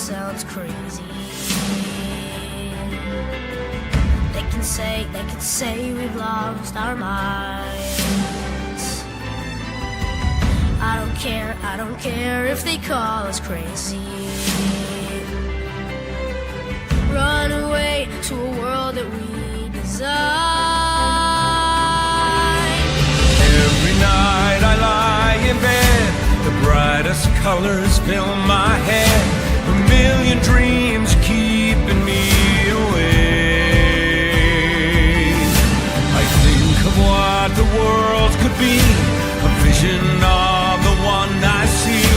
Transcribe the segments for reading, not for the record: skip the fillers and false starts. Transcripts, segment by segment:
sounds crazy. They can say we've lost our minds. I don't care if they call us crazy. Run away to a world that we design. Every night I lie in bed, the brightest colors fill my head, a million dreams keeping me awake. I think of what the world could be, a vision of the one I see.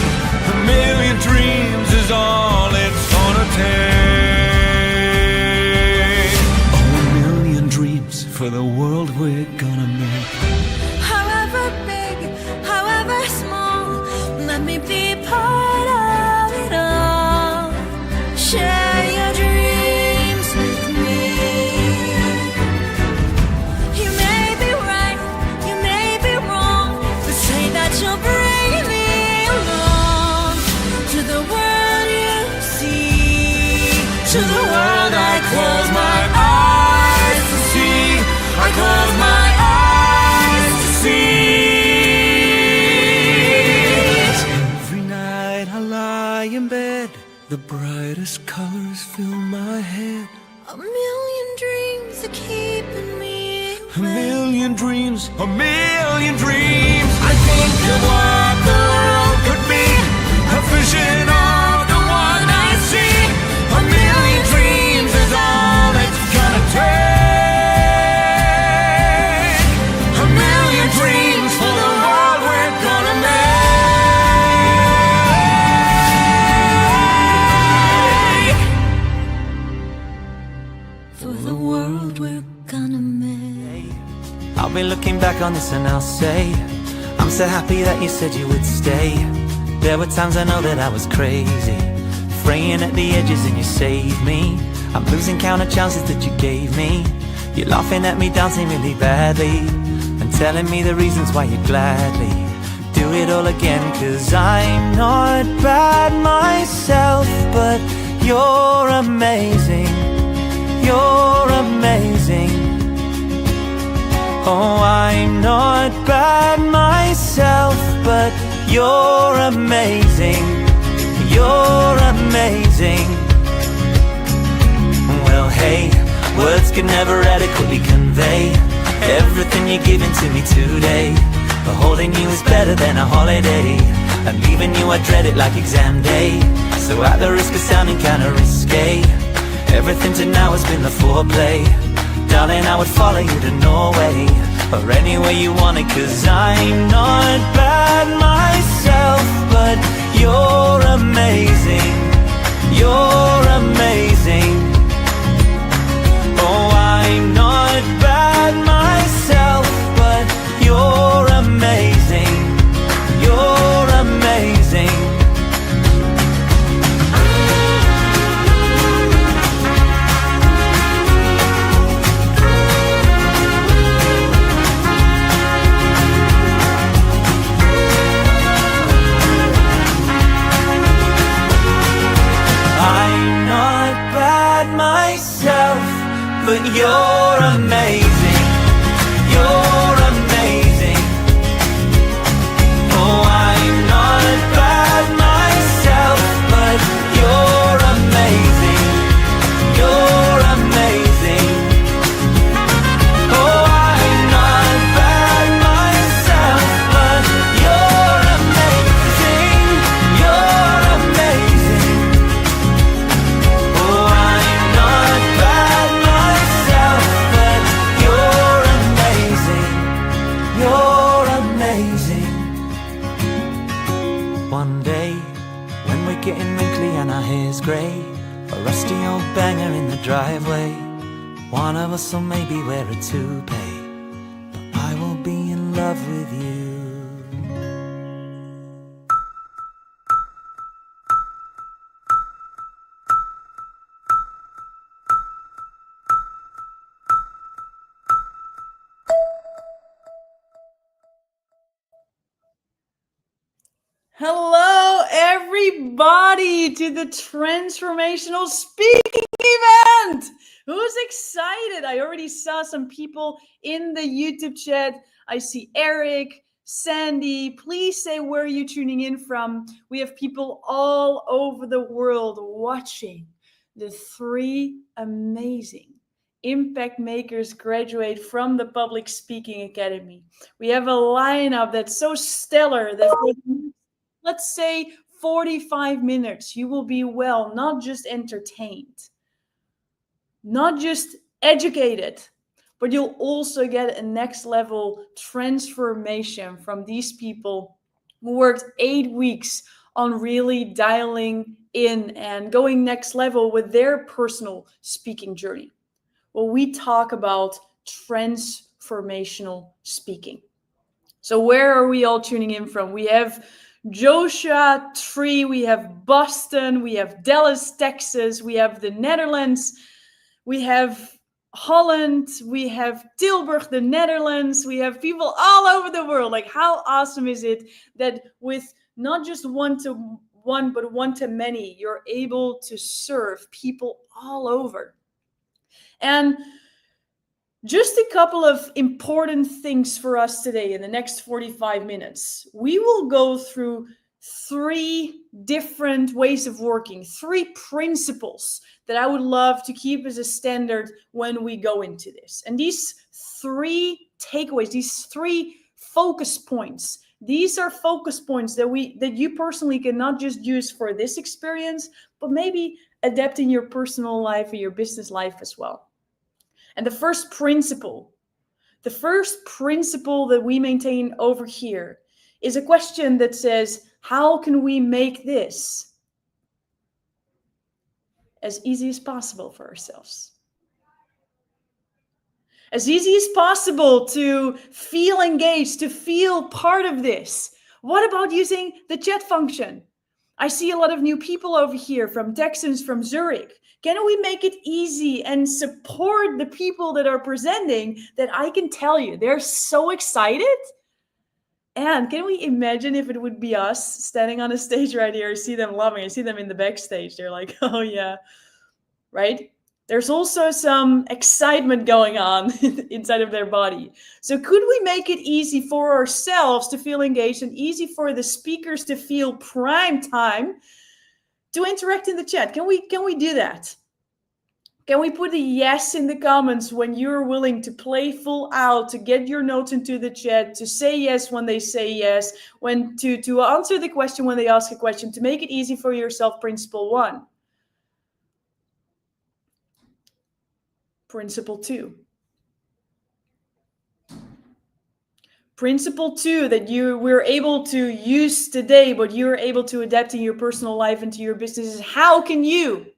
A million dreams is all it's gonna take. Oh, a million dreams for the world we're gonna make. However big, however small, let me be part of it all. Share your dreams with me. You may be right, you may be wrong, but say that you'll bring me along to the world you see, to the world I close my eyes to see. I close my eyes to see. Every night I lie in bed, the brightest colors fill my head. A million dreams are keeping me A million dreams, a million dreams. I think of what the world could be, a vision of the one I see. A million dreams is all it's gonna take. A million dreams for the world we're gonna make. for the world we're gonna make. I'll be looking back on this and I'll say, I'm so happy that you said you would stay. There were times I know that I was crazy, fraying at the edges and you saved me. I'm losing count of chances that you gave me. You're laughing at me dancing really badly, and telling me the reasons why you'd gladly do it all again. Cause I'm not bad myself, but you're amazing. You're amazing. Oh, I'm not bad myself, but you're amazing. You're amazing. Well, hey, words can never adequately convey everything you're giving to me today. But holding you is better than a holiday, and leaving you I dread it like exam day. So at the risk of sounding kinda risque, everything to now has been the foreplay. Darling, I would follow you to Norway, or anywhere you want it. Cause I'm not bad myself, but you're amazing. You're amazing. Oh, I'm not bad myself, but you're amazing. You're amazing. I'm not bad myself, but you're amazing. You're amazing. Oh, I'm not bad myself, but you're amazing. You're amazing. Oh, I'm not bad myself, but you're amazing. You're amazing. Oh, I'm not bad myself, but you're amazing. You're amazing. One day, when we're getting wrinkly and our hair's grey, a rusty old banger in the driveway, one of us will maybe wear a toupee, but I will be in love with you. Hello, everybody. everybody to the Transformational Speaking Event. Who's excited? I already saw some people in the YouTube chat. I see Eric, Sandy. Please say where you're tuning in from. We have people all over the world watching the 3 amazing impact makers graduate from the Public Speaking Academy. We have a lineup that's so stellar that for, let's say, 45 minutes, you will be not just entertained, not just educated, but you'll also get a next level transformation from these people who worked 8 weeks on really dialing in and going next level with their personal speaking journey. Well, we talk about transformational speaking. So where are we all tuning in from? We have Joshua Tree, we have Boston, we have Dallas, Texas, we have the Netherlands, we have Holland, we have Tilburg, the Netherlands, we have people all over the world. Like, how awesome is it that with not just one-to-one, but one-to-many, you're able to serve people all over. And just a couple of important things for us today in the next 45 minutes. We will go through 3 different ways of working, 3 principles that I would love to keep as a standard when we go into this. And these 3 takeaways, these 3 focus points, these are focus points that you personally can not just use for this experience, but maybe adapt in your personal life or your business life as well. And the first principle that we maintain over here is a question that says, how can we make this as easy as possible for ourselves? As easy as possible to feel engaged, to feel part of this. What about using the chat function? I see a lot of new people over here from Texans, from Zurich. Can we make it easy and support the people that are presenting that I can tell you they're so excited? And can we imagine if it would be us standing on a stage right here? I see them loving. I see them in the backstage. They're like, oh yeah, right? There's also some excitement going on inside of their body. So could we make it easy for ourselves to feel engaged and easy for the speakers to feel prime time to interact in the chat? Can we do that? Can we put a yes in the comments when you're willing to play full out, to get your notes into the chat, to say yes when they say yes, when to answer the question when they ask a question, to make it easy for yourself, principle 1. Principle 2. Principle 2 that we're able to use today, but you're able to adapt in your personal life and to your business is how can you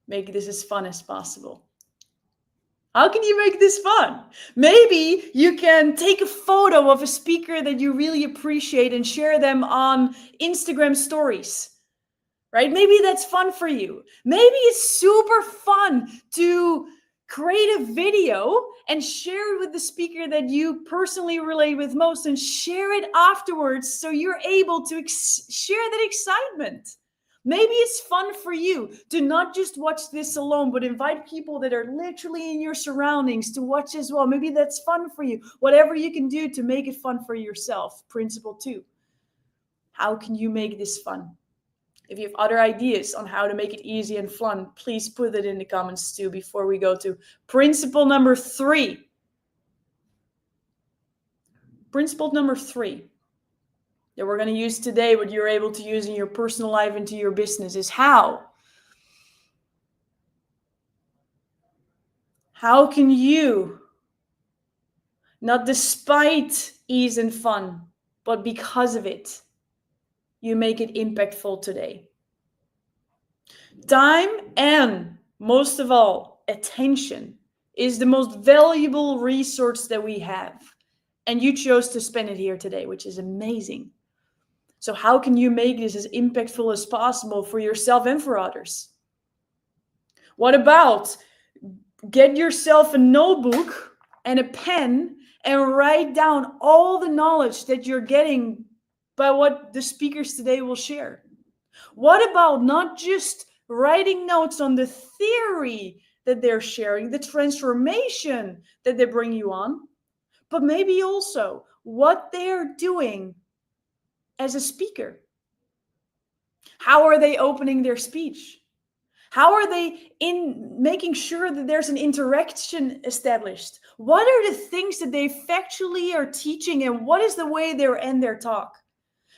make this as fun as possible? How can you make this fun? Maybe you can take a photo of a speaker that you really appreciate and share them on Instagram stories. Right? Maybe that's fun for you. Maybe it's super fun to create a video and share it with the speaker that you personally relate with most and share it afterwards so you're able to share that excitement. Maybe it's fun for you to not just watch this alone, but invite people that are literally in your surroundings to watch as well. Maybe that's fun for you. Whatever you can do to make it fun for yourself. Principle 2. How can you make this fun? If you have other ideas on how to make it easy and fun, please put it in the comments too before we go to principle number 3. Principle number 3 that we're going to use today, what you're able to use in your personal life and to your business is how can you, not despite ease and fun, but because of it, you make it impactful today. Time and, most of all, attention is the most valuable resource that we have. And you chose to spend it here today, which is amazing. So how can you make this as impactful as possible for yourself and for others? What about get yourself a notebook and a pen and write down all the knowledge that you're getting by what the speakers today will share? What about not just writing notes on the theory that they're sharing, the transformation that they bring you on, but maybe also what they're doing as a speaker? How are they opening their speech? How are they in making sure that there's an interaction established? What are the things that they factually are teaching, and what is the way they end their talk?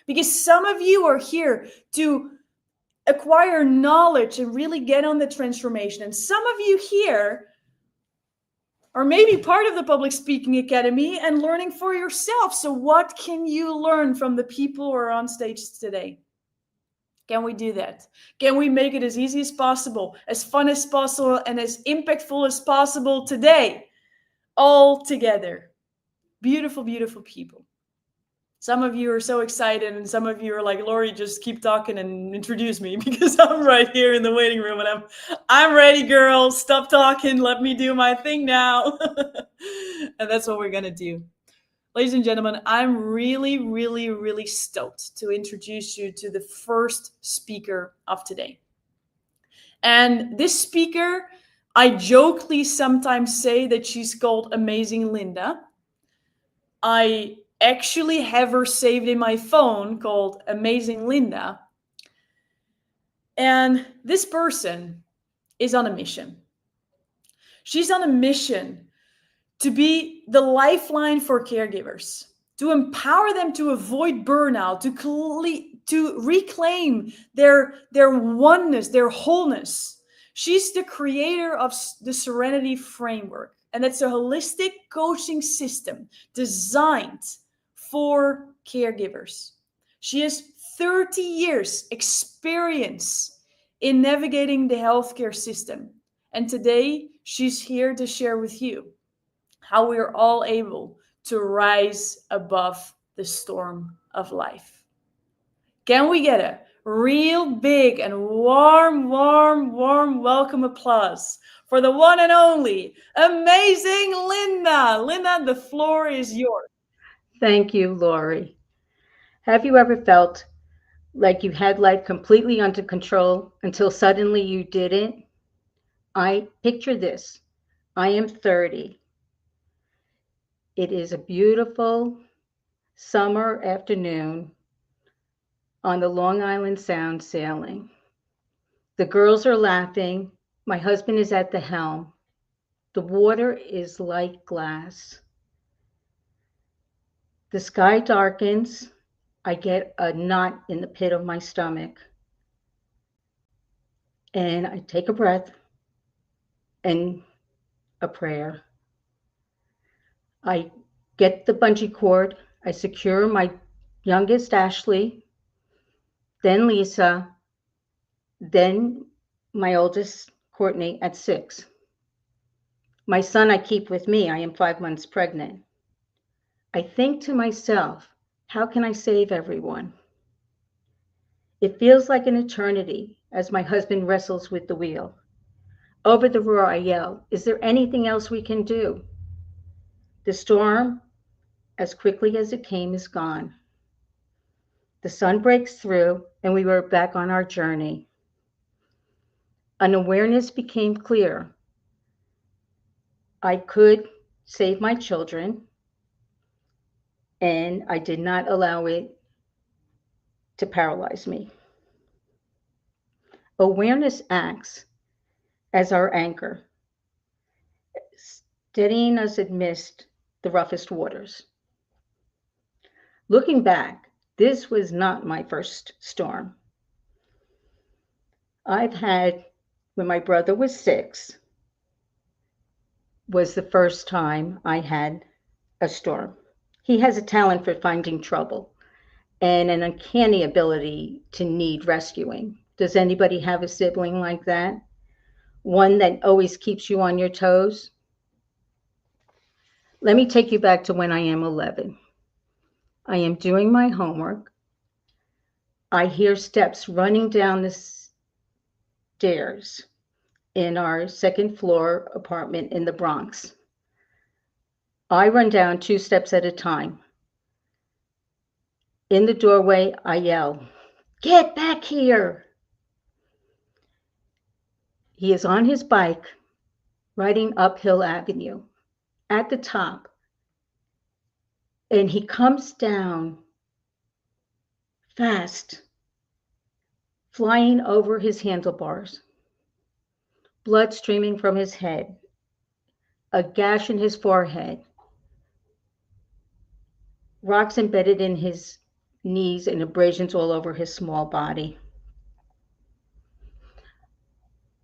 Because some of you are here to acquire knowledge and really get on the transformation. And some of you here are maybe part of the Public Speaking Academy and learning for yourself. So what can you learn from the people who are on stage today? Can we do that? Can we make it as easy as possible, as fun as possible, and as impactful as possible today? All together. Beautiful, beautiful people. Some of you are so excited, and some of you are like, Lori, just keep talking and introduce me, because I'm right here in the waiting room and I'm ready, girl. Stop talking. Let me do my thing now. And that's what we're going to do. Ladies and gentlemen, I'm really, really, really stoked to introduce you to the first speaker of today. And this speaker, I jokingly sometimes say that she's called Amazing Linda. I actually have her saved in my phone called Amazing Linda. And this person is on a mission. She's on a mission to be the lifeline for caregivers, to empower them to avoid burnout, to reclaim their oneness, their wholeness. She's the creator of the Serenity Framework, and that's a holistic coaching system designed for caregivers. She has 30 years experience in navigating the healthcare system. And today she's here to share with you how we are all able to rise above the storm of life. Can we get a real big and warm welcome applause for the one and only Amazing Linda? Linda, the floor is yours. Thank you, Lori. Have you ever felt like you had life completely under control until suddenly you didn't? I picture this. I am 30. It is a beautiful summer afternoon on the Long Island Sound sailing. The girls are laughing. My husband is at the helm. The water is like glass. The sky darkens. I get a knot in the pit of my stomach. And I take a breath and a prayer. I get the bungee cord. I secure my youngest, Ashley, then Lisa, then my oldest, Courtney, at 6. My son I keep with me. I am 5 months pregnant. I think to myself, how can I save everyone? It feels like an eternity as my husband wrestles with the wheel. Over the roar, I yell, is there anything else we can do? The storm, as quickly as it came, is gone. The sun breaks through, and we were back on our journey. An awareness became clear. I could save my children, and I did not allow it to paralyze me. Awareness acts as our anchor, steadying us amidst the roughest waters. Looking back, this was not my first storm. I've had, when my brother was 6, was the first time I had a storm. He has a talent for finding trouble and an uncanny ability to need rescuing. Does anybody have a sibling like that? One that always keeps you on your toes? Let me take you back to when I am 11. I am doing my homework. I hear steps running down the stairs in our second floor apartment in the Bronx. I run down 2 steps at a time. In the doorway, I yell, "Get back here!" He is on his bike, riding uphill avenue at the top, and he comes down fast, flying over his handlebars, blood streaming from his head, a gash in his forehead, rocks embedded in his knees, and abrasions all over his small body.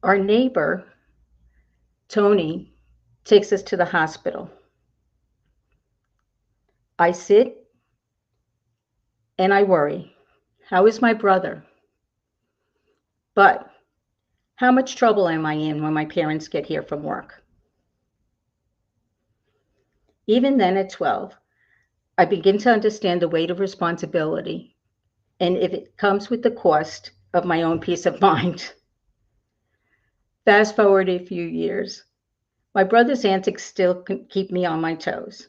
Our neighbor, Tony, takes us to the hospital. I sit and I worry. How is my brother? But how much trouble am I in when my parents get here from work? Even then, at 12, I begin to understand the weight of responsibility and if it comes with the cost of my own peace of mind. Fast forward a few years. My brother's antics still keep me on my toes,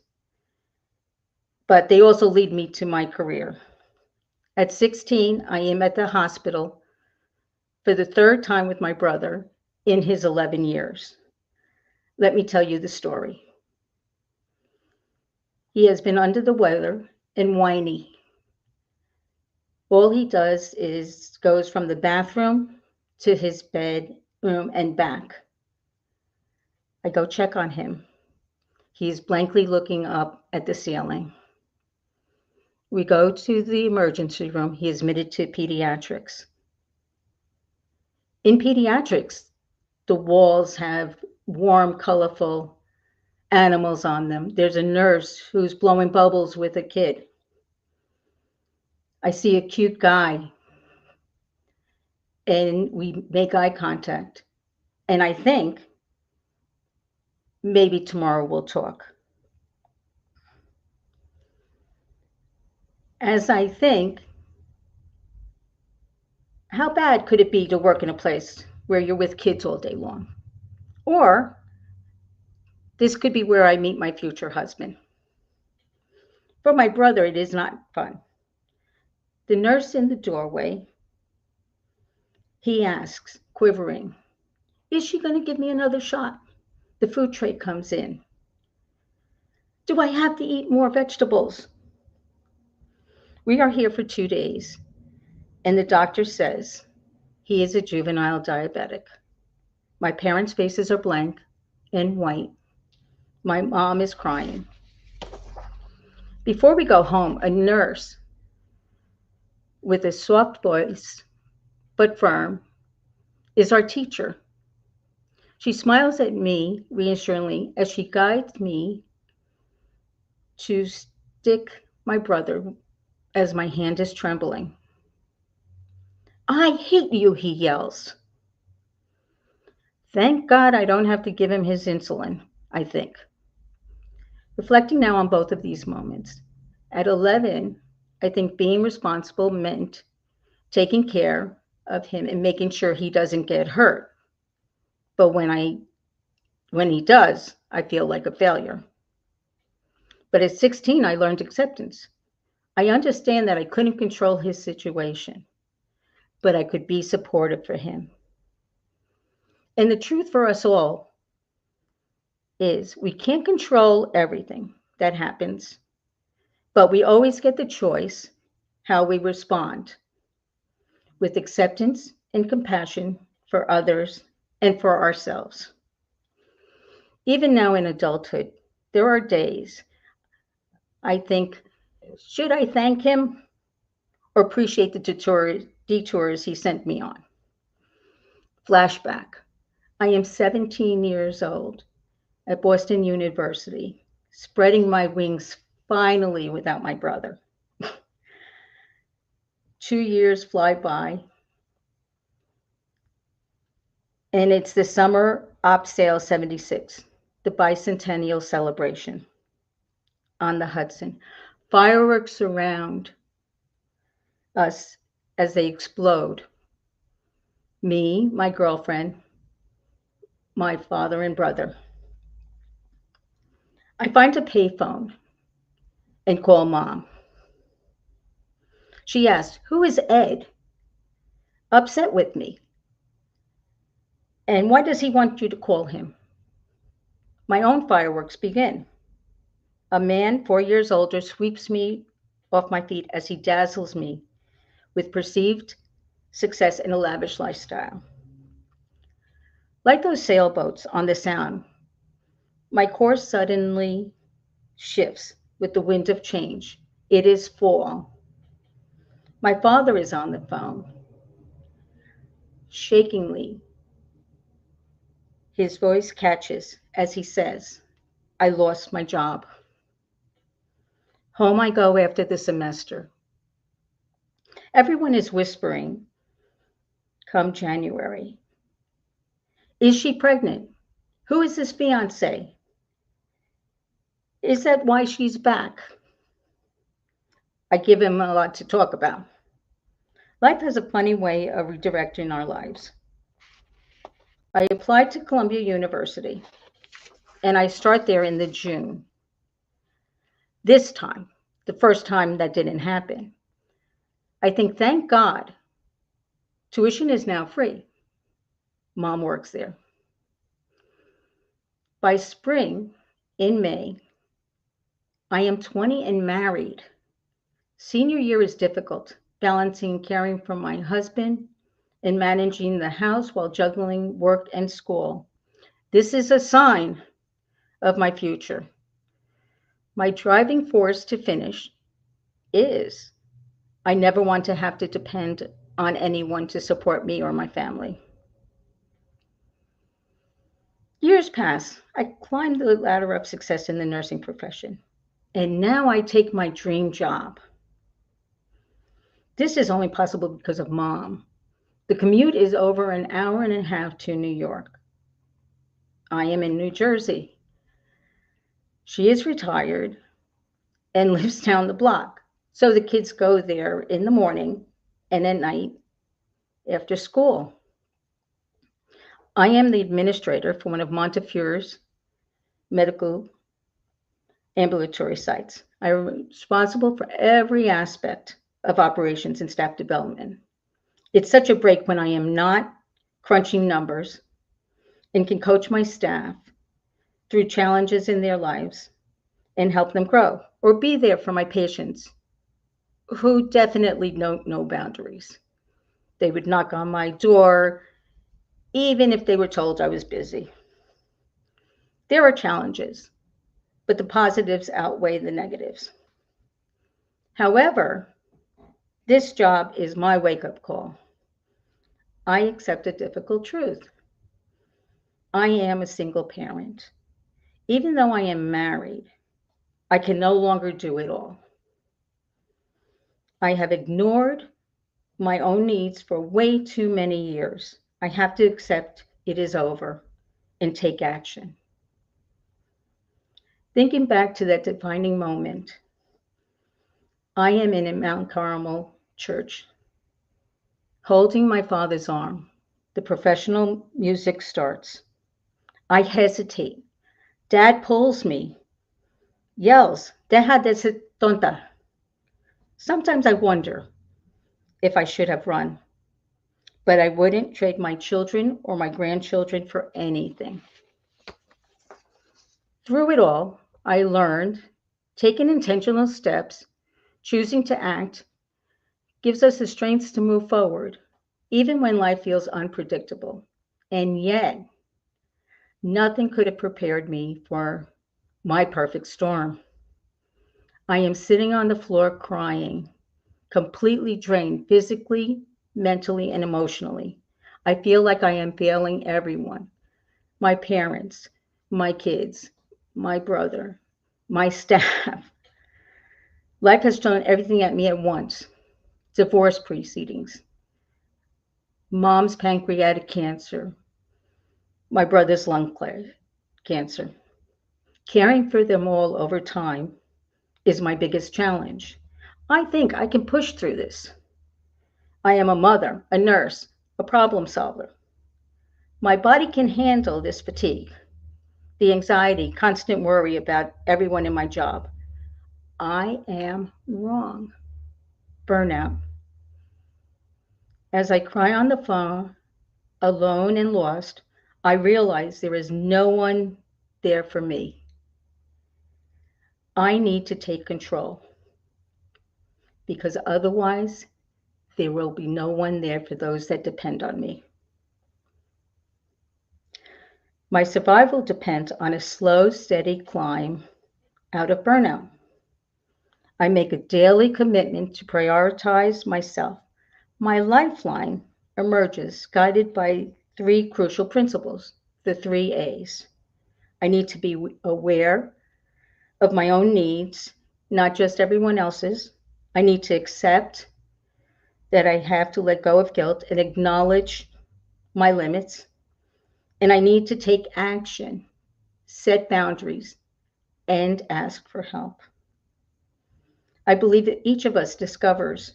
but they also lead me to my career. At 16, I am at the hospital for the third time with my brother in his 11 years. Let me tell you the story. He has been under the weather and whiny. All he does is goes from the bathroom to his bedroom and back. I go check on him. He's blankly looking up at the ceiling. We go to the emergency room. He is admitted to pediatrics. In pediatrics, the walls have warm, colorful animals on them. There's a nurse who's blowing bubbles with a kid. I see a cute guy, and we make eye contact. And I think maybe tomorrow we'll talk. As I think, how bad could it be to work in a place where you're with kids all day long? Or this could be where I meet my future husband. For my brother, it is not fun. The nurse in the doorway, he asks, quivering, "Is she going to give me another shot?" The food tray comes in. "Do I have to eat more vegetables?" We are here for 2 days, and the doctor says he is a juvenile diabetic. My parents' faces are blank and white. My mom is crying. Before we go home, a nurse with a soft voice but firm is our teacher. She smiles at me reassuringly as she guides me to stick my brother as my hand is trembling. "I hate you," he yells. Thank God I don't have to give him his insulin, I think. Reflecting now on both of these moments, at 11, I think being responsible meant taking care of him and making sure he doesn't get hurt. But when he does, I feel like a failure. But at 16, I learned acceptance. I understand that I couldn't control his situation, but I could be supportive for him. And the truth for us all is we can't control everything that happens, but we always get the choice how we respond with acceptance and compassion for others and for ourselves. Even now in adulthood, there are days I think, should I thank him or appreciate the detours he sent me on? Flashback. I am 17 years old at Boston University, spreading my wings finally without my brother. 2 years fly by, and it's the summer op sale 76, the bicentennial celebration on the Hudson. Fireworks surround us as they explode. Me, my girlfriend, my father and brother. I find a payphone and call Mom. She asks, "Who is Ed?" Upset with me. "And why does he want you to call him?" My own fireworks begin. A man 4 years older sweeps me off my feet as he dazzles me with perceived success in a lavish lifestyle. Like those sailboats on the Sound, my course suddenly shifts with the wind of change. It is fall. My father is on the phone. Shakingly, his voice catches as he says, "I lost my job." Home I go after the semester. Everyone is whispering, come January. Is she pregnant? Who is this fiance? Is that why she's back? I give him a lot to talk about. Life has a funny way of redirecting our lives. I applied to Columbia University, and I start there in the June. This time, the first time that didn't happen, I think, thank God, tuition is now free. Mom works there. By spring, in May, I am 20 and married. Senior year is difficult, balancing caring for my husband and managing the house while juggling work and school. This is a sign of my future. My driving force to finish is I never want to have to depend on anyone to support me or my family. Years pass. I climbed the ladder of success in the nursing profession, and now I take my dream job. This is only possible because of Mom. The commute is over an hour and a half to New York. I am in New Jersey. She is retired and lives down the block. So the kids go there in the morning and at night after school. I am the administrator for one of Montefiore's medical ambulatory sites. I am responsible for every aspect of operations and staff development. It's such a break when I am not crunching numbers and can coach my staff through challenges in their lives and help them grow, or be there for my patients who definitely don't know boundaries. They would knock on my door even if they were told I was busy. There are challenges, but the positives outweigh the negatives. However, this job is my wake-up call. I accept a difficult truth. I am a single parent. Even though I am married, I can no longer do it all. I have ignored my own needs for way too many years. I have to accept it is over and take action. Thinking back to that defining moment, I am in a Mount Carmel church, holding my father's arm. The professional music starts. I hesitate. Dad pulls me, yells, "Deja de ser tonta." Sometimes I wonder if I should have run, but I wouldn't trade my children or my grandchildren for anything. Through it all, I learned taking intentional steps, choosing to act, gives us the strength to move forward, even when life feels unpredictable. And yet, nothing could have prepared me for my perfect storm. I am sitting on the floor crying, completely drained physically, mentally, and emotionally. I feel like I am failing everyone, my parents, my kids, my brother, my staff. Life has thrown everything at me at once. Divorce proceedings, Mom's pancreatic cancer, my brother's lung cancer. Caring for them all over time is my biggest challenge. I think I can push through this. I am a mother, a nurse, a problem solver. My body can handle this fatigue. the anxiety, constant worry about everyone in my job. I am wrong. Burnout. As I cry on the phone, alone and lost, I realize there is no one there for me. I need to take control because otherwise there will be no one there for those that depend on me. My survival depends on a slow, steady climb out of burnout. I make a daily commitment to prioritize myself. My lifeline emerges guided by three crucial principles, the three A's. I need to be aware of my own needs, not just everyone else's. I need to accept that I have to let go of guilt and acknowledge my limits. And I need to take action, set boundaries, and ask for help. I believe that each of us discovers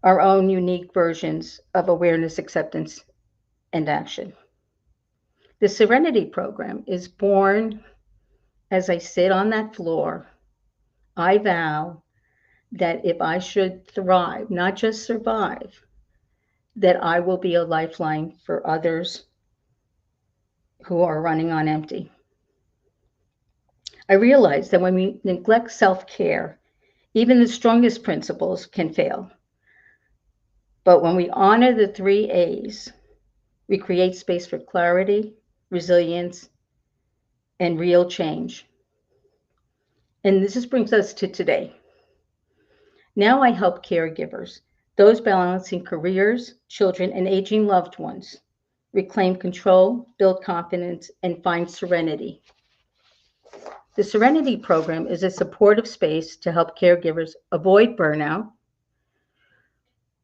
our own unique versions of awareness, acceptance, and action. The Serenity Program is born as I sit on that floor. I vow that if I should thrive, not just survive, that I will be a lifeline for others who are running on empty. I realize that when we neglect self-care, even the strongest principles can fail. But when we honor the three A's, we create space for clarity, resilience, and real change. And this brings us to today. Now I help caregivers, those balancing careers, children, and aging loved ones, reclaim control, build confidence, and find serenity. The Serenity Program is a supportive space to help caregivers avoid burnout,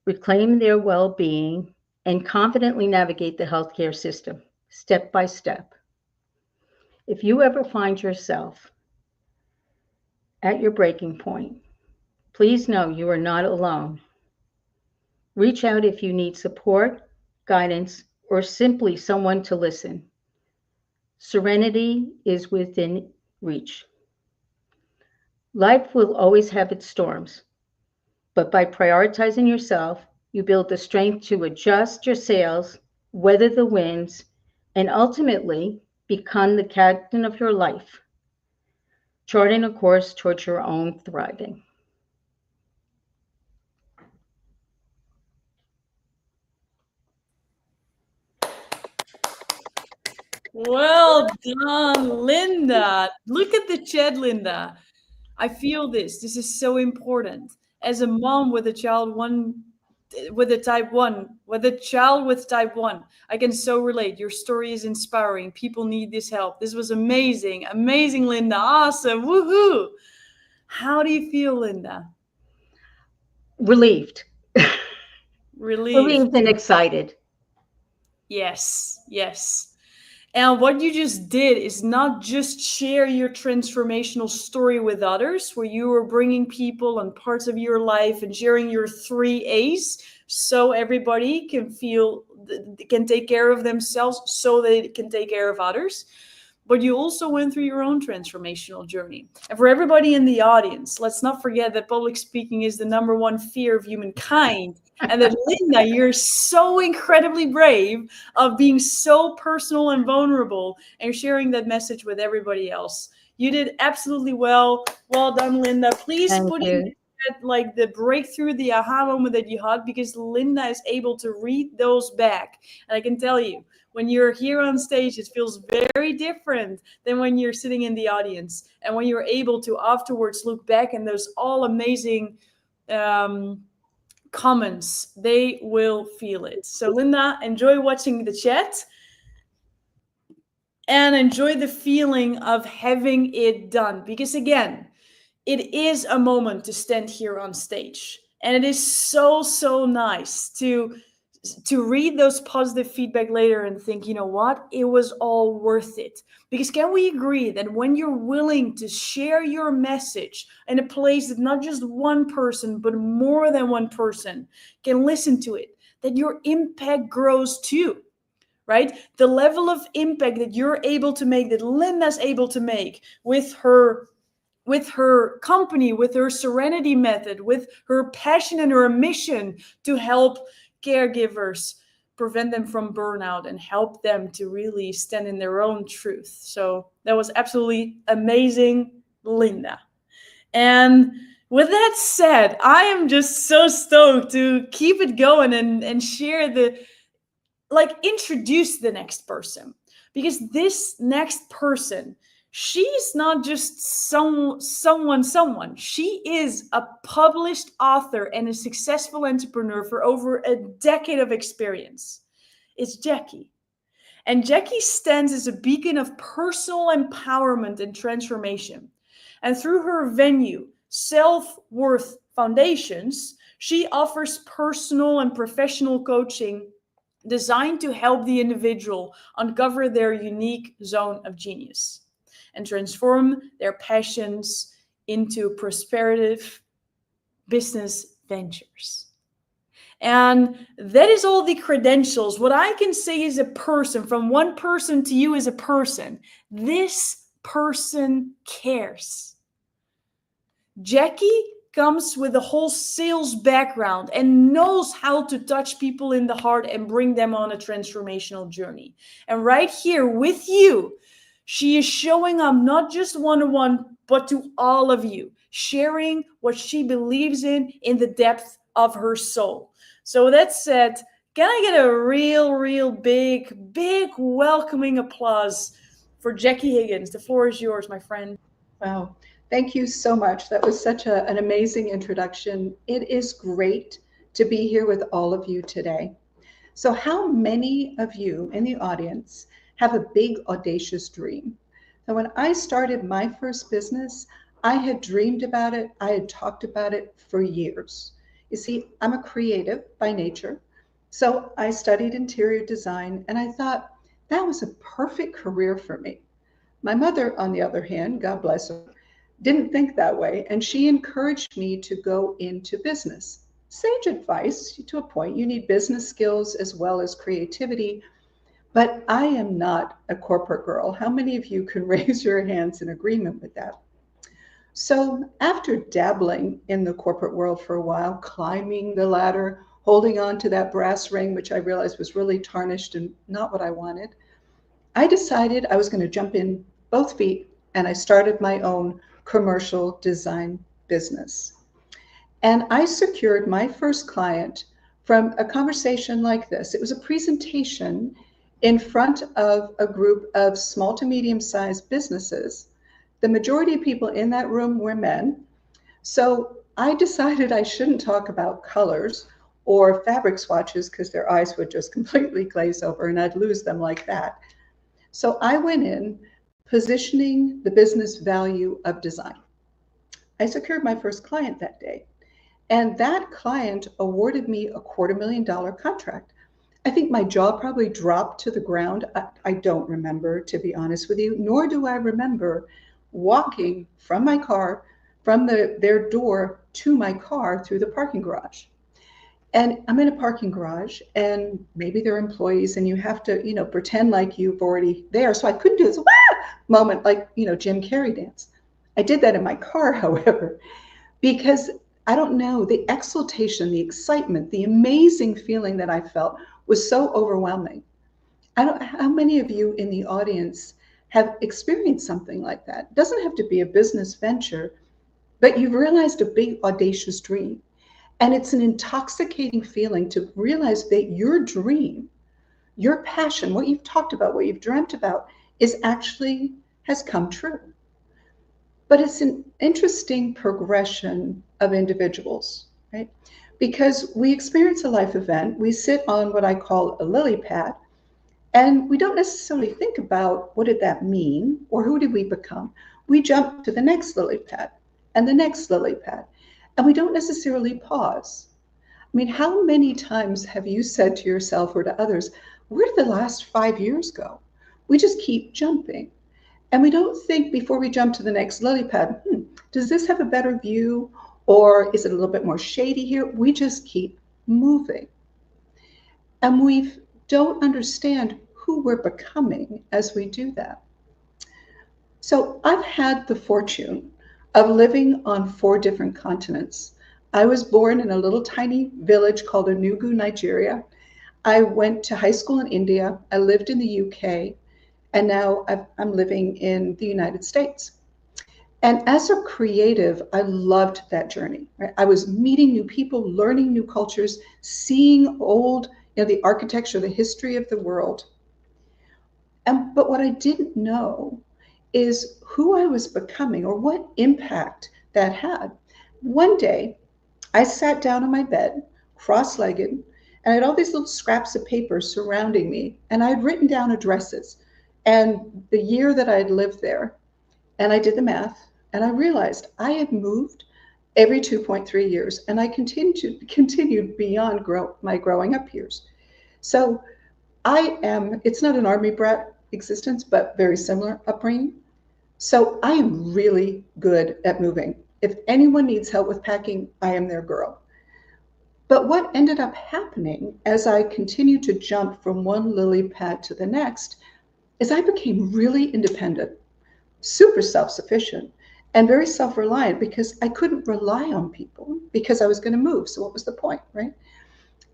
reclaim their well-being, and confidently navigate the healthcare system step by step. If you ever find yourself at your breaking point, please know you are not alone. Reach out if you need support, guidance, or simply someone to listen. Serenity is within reach. Life will always have its storms, but by prioritizing yourself, you build the strength to adjust your sails, weather the winds, and ultimately become the captain of your life, charting a course towards your own thriving. Well done, Linda. Look at the chat, Linda. I feel this. This is so important. As a mom with a child with a type 1, with a child with type 1, I can so relate. Your story is inspiring. People need this help. This was amazing. Amazing, Linda. Awesome. Woohoo. How do you feel, Linda? Relieved. Relieved. Relieved and excited. Yes, yes. And what you just did is not just share your transformational story with others, where you are bringing people and parts of your life and sharing your three A's so everybody can can take care of themselves so they can take care of others. But you also went through your own transformational journey. And for everybody in the audience, let's not forget that public speaking is the #1 fear of humankind. And that, Linda, you're so incredibly brave of being so personal and vulnerable and sharing that message with everybody else. You did absolutely well. Well done, Linda. Please Thank put you. in like the breakthrough, the aha moment that you had, because Linda is able to read those back. And I can tell you, when you're here on stage, it feels very different than when you're sitting in the audience. And when you're able to afterwards look back and those all amazing comments, they will feel it. So Linda, enjoy watching the chat and enjoy the feeling of having it done. Because again, it is a moment to stand here on stage. And it is so, so nice to read those positive feedback later and think, you know what, it was all worth it. Because can we agree that when you're willing to share your message in a place that not just one person, but more than one person can listen to it, that your impact grows too, right? The level of impact that you're able to make, that Linda's able to make with her company, with her Serenity method, with her passion and her mission to help caregivers prevent them from burnout and help them to really stand in their own truth. So that was absolutely amazing, Linda. And with that said, I am just so stoked to keep it going and share introduce the next person, because this next person, she's not just someone. She is a published author and a successful entrepreneur for over a decade of experience. It's Jackie. And Jackie stands as a beacon of personal empowerment and transformation. And through her venue, Self-Worth Foundations, she offers personal and professional coaching designed to help the individual uncover their unique zone of genius and transform their passions into prosperative business ventures. And that is all the credentials. What I can say is a person, from one person to you as a person, this person cares. Jackie comes with a whole sales background and knows how to touch people in the heart and bring them on a transformational journey. And right here with you, she is showing up not just one-on-one, but to all of you, sharing what she believes in the depth of her soul. So with that said, can I get a real big welcoming applause for Jackie Higgins? The floor is yours, my friend. Wow. Thank you so much. That was such an amazing introduction. It is great to be here with all of you today. So how many of you in the audience have a big, audacious dream? Now, when I started my first business, I had dreamed about it. I had talked about it for years. You see, I'm a creative by nature. So I studied interior design, and I thought that was a perfect career for me. My mother, on the other hand, God bless her, didn't think that way, and she encouraged me to go into business. Sage advice to a point. You need business skills as well as creativity, but I am not a corporate girl. How many of you can raise your hands in agreement with that? So after dabbling in the corporate world for a while, climbing the ladder, holding on to that brass ring, which I realized was really tarnished and not what I wanted, I decided I was going to jump in both feet, and I started my own commercial design business. And I secured my first client from a conversation like this. It was a presentation in front of a group of small to medium-sized businesses. The majority of people in that room were men. So I decided I shouldn't talk about colors or fabric swatches because their eyes would just completely glaze over and I'd lose them like that. So I went in positioning the business value of design. I secured my first client that day, and that client awarded me a $250,000 contract. I think my jaw probably dropped to the ground. I don't remember, to be honest with you, nor do I remember walking from my car, from their door to my car through the parking garage. And I'm in a parking garage, and maybe they're employees, and you have to, pretend like you've already there. So I couldn't do this moment like, Jim Carrey dance. I did that in my car, however, because I don't know, the exultation, the excitement, the amazing feeling that I felt was so overwhelming. I don't know how many of you in the audience have experienced something like that. It doesn't have to be a business venture, but you've realized a big, audacious dream. And it's an intoxicating feeling to realize that your dream, your passion, what you've talked about, what you've dreamt about, has come true. But it's an interesting progression of individuals, right? Because we experience a life event, we sit on what I call a lily pad, and we don't necessarily think about what did that mean or who did we become. We jump to the next lily pad and the next lily pad. And we don't necessarily pause. I mean, how many times have you said to yourself or to others, where did the last 5 years go? We just keep jumping. And we don't think before we jump to the next lily pad, does this have a better view? Or is it a little bit more shady here? We just keep moving. And we don't understand who we're becoming as we do that. So I've had the fortune of living on 4 different continents. I was born in a little tiny village called Enugu, Nigeria. I went to high school in India. I lived in the UK, and now I'm living in the United States. And as a creative, I loved that journey. Right? I was meeting new people, learning new cultures, seeing old, the architecture, the history of the world. But what I didn't know is who I was becoming or what impact that had. One day, I sat down on my bed, cross-legged, and I had all these little scraps of paper surrounding me, and I had written down addresses and the year that I had lived there. And I did the math, and I realized I had moved every 2.3 years, and I continued beyond my growing up years. So it's not an army brat existence, but very similar upbringing. So I am really good at moving. If anyone needs help with packing, I am their girl. But what ended up happening as I continued to jump from one lily pad to the next is I became really independent, super self-sufficient, and very self-reliant because I couldn't rely on people because I was going to move. So what was the point, right?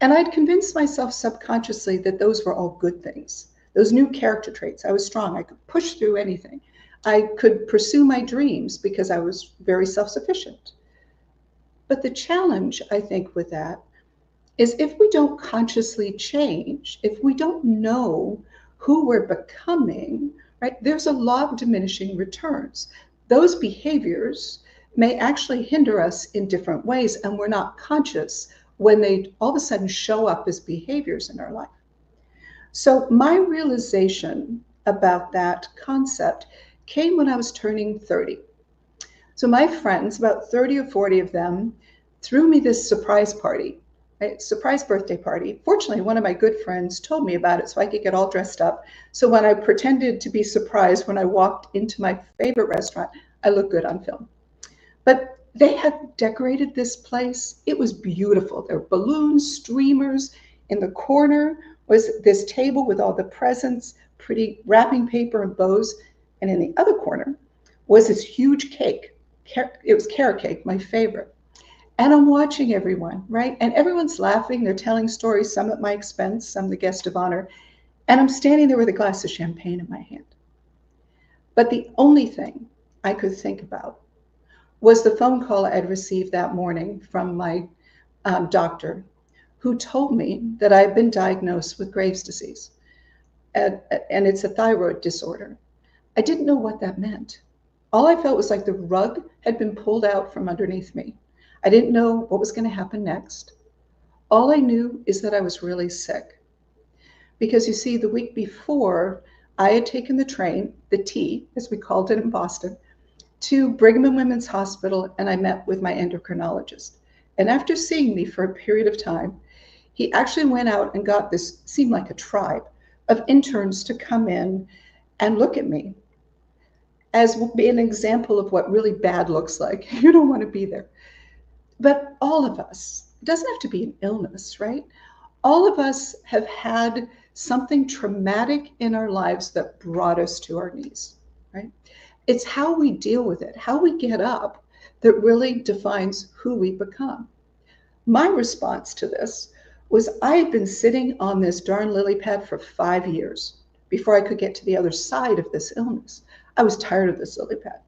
And I'd convinced myself subconsciously that those were all good things. Those new character traits. I was strong. I could push through anything. I could pursue my dreams because I was very self-sufficient. But the challenge, I think, with that is if we don't consciously change, if we don't know who we're becoming, right, there's a law of diminishing returns. Those behaviors may actually hinder us in different ways, and we're not conscious when they all of a sudden show up as behaviors in our life. So my realization about that concept came when I was turning 30. So my friends, about 30 or 40 of them, threw me this surprise party, right? Surprise birthday party. Fortunately, one of my good friends told me about it so I could get all dressed up. So when I pretended to be surprised when I walked into my favorite restaurant, I looked good on film. But they had decorated this place. It was beautiful. There were balloons, streamers. In the corner was this table with all the presents, pretty wrapping paper and bows. And in the other corner was this huge cake. It was carrot cake, my favorite. And I'm watching everyone, right? And everyone's laughing. They're telling stories, some at my expense, some the guest of honor. And I'm standing there with a glass of champagne in my hand. But the only thing I could think about was the phone call I'd received that morning from my doctor, who told me that I had been diagnosed with Graves' disease. And it's a thyroid disorder. I didn't know what that meant. All I felt was like the rug had been pulled out from underneath me. I didn't know what was going to happen next. All I knew is that I was really sick. Because you see, the week before, I had taken the train, the T, as we called it in Boston, to Brigham and Women's Hospital, and I met with my endocrinologist. And after seeing me for a period of time, he actually went out and got this, seemed like a tribe of interns to come in and look at me as an example of what really bad looks like. You don't want to be there. But all of us, it doesn't have to be an illness, right? All of us have had something traumatic in our lives that brought us to our knees, right? It's how we deal with it, how we get up, that really defines who we become. My response to this was I had been sitting on this darn lily pad for 5 years before I could get to the other side of this illness. I was tired of this lily pad.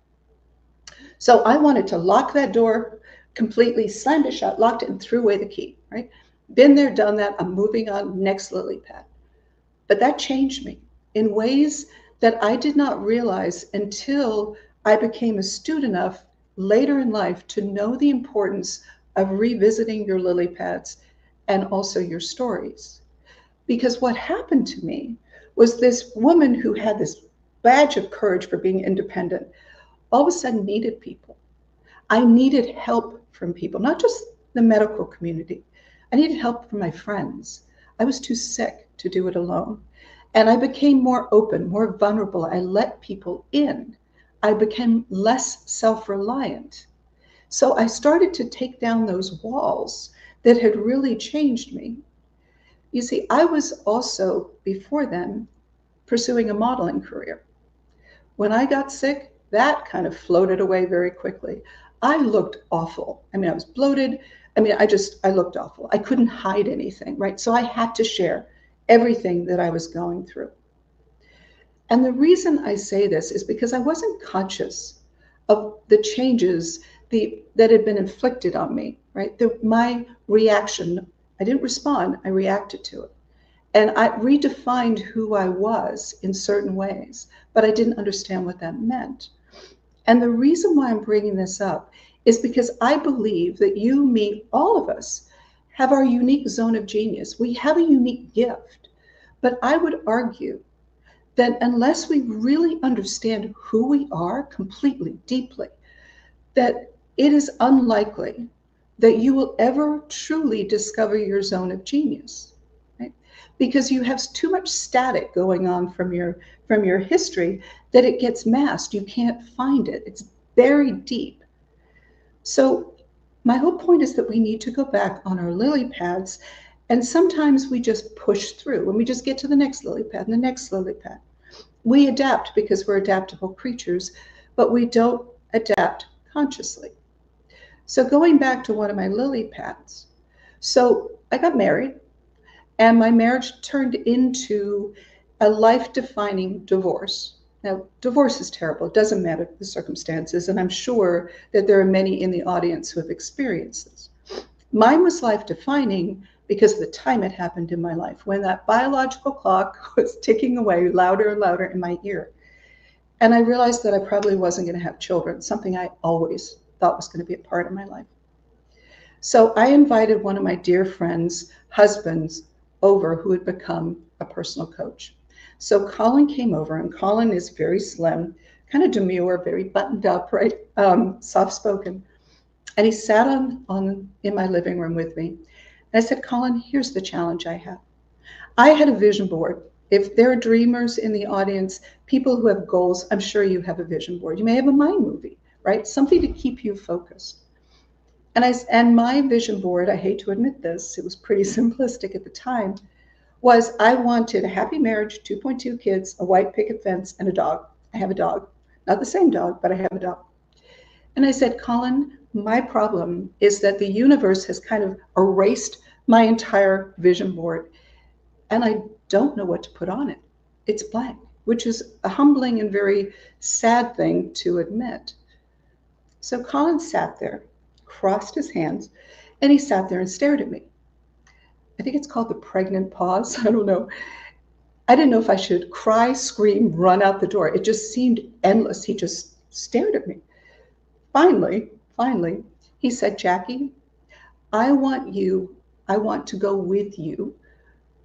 So I wanted to lock that door completely, slammed it shut, locked it, and threw away the key, right? Been there, done that. I'm moving on, next lily pad. But that changed me in ways that I did not realize until I became astute enough later in life to know the importance of revisiting your lily pads and also your stories. Because what happened to me was this woman who had this badge of courage for being independent, all of a sudden needed people. I needed help from people, not just the medical community. I needed help from my friends. I was too sick to do it alone. And I became more open, more vulnerable. I let people in. I became less self-reliant. So I started to take down those walls that had really changed me. You see, I was also, before then, pursuing a modeling career. When I got sick, that kind of floated away very quickly. I looked awful. I mean, I was bloated. I mean, I looked awful. I couldn't hide anything, right? So I had to share everything that I was going through. And the reason I say this is because I wasn't conscious of the changes that had been inflicted on me, right? My reaction, I didn't respond, I reacted to it. And I redefined who I was in certain ways, but I didn't understand what that meant. And the reason why I'm bringing this up is because I believe that you, me, all of us have our unique zone of genius. We have a unique gift. But I would argue that unless we really understand who we are completely, deeply, that it is unlikely that you will ever truly discover your zone of genius, right? Because you have too much static going on from your history that it gets masked. You can't find it. It's buried deep. So my whole point is that we need to go back on our lily pads, and sometimes we just push through and we just get to the next lily pad and the next lily pad. We adapt because we're adaptable creatures, but we don't adapt consciously. So going back to one of my lily pads. So I got married, and my marriage turned into a life-defining divorce. Now, divorce is terrible. It doesn't matter the circumstances, and I'm sure that there are many in the audience who have experienced this. Mine was life-defining because of the time it happened in my life, when that biological clock was ticking away louder and louder in my ear. And I realized that I probably wasn't going to have children, something I always thought was going to be a part of my life. So I invited one of my dear friends' husbands over who had become a personal coach. So Colin came over, and Colin is very slim, kind of demure, very buttoned up, right? Soft-spoken. And he sat in my living room with me. And I said, Colin, here's the challenge I have. I had a vision board. If there are dreamers in the audience, people who have goals, I'm sure you have a vision board. You may have a mind movie, right? Something to keep you focused. And my vision board, I hate to admit this, it was pretty simplistic at the time, was I wanted a happy marriage, 2.2 kids, a white picket fence, and a dog. I have a dog. Not the same dog, but I have a dog. And I said, Colin, my problem is that the universe has kind of erased my entire vision board, and I don't know what to put on it. It's blank, which is a humbling and very sad thing to admit. So Colin sat there, crossed his hands, and he sat there and stared at me. I think it's called the pregnant pause. I don't know. I didn't know if I should cry, scream, run out the door. It just seemed endless. He just stared at me. Finally, he said, Jackie, I want to go with you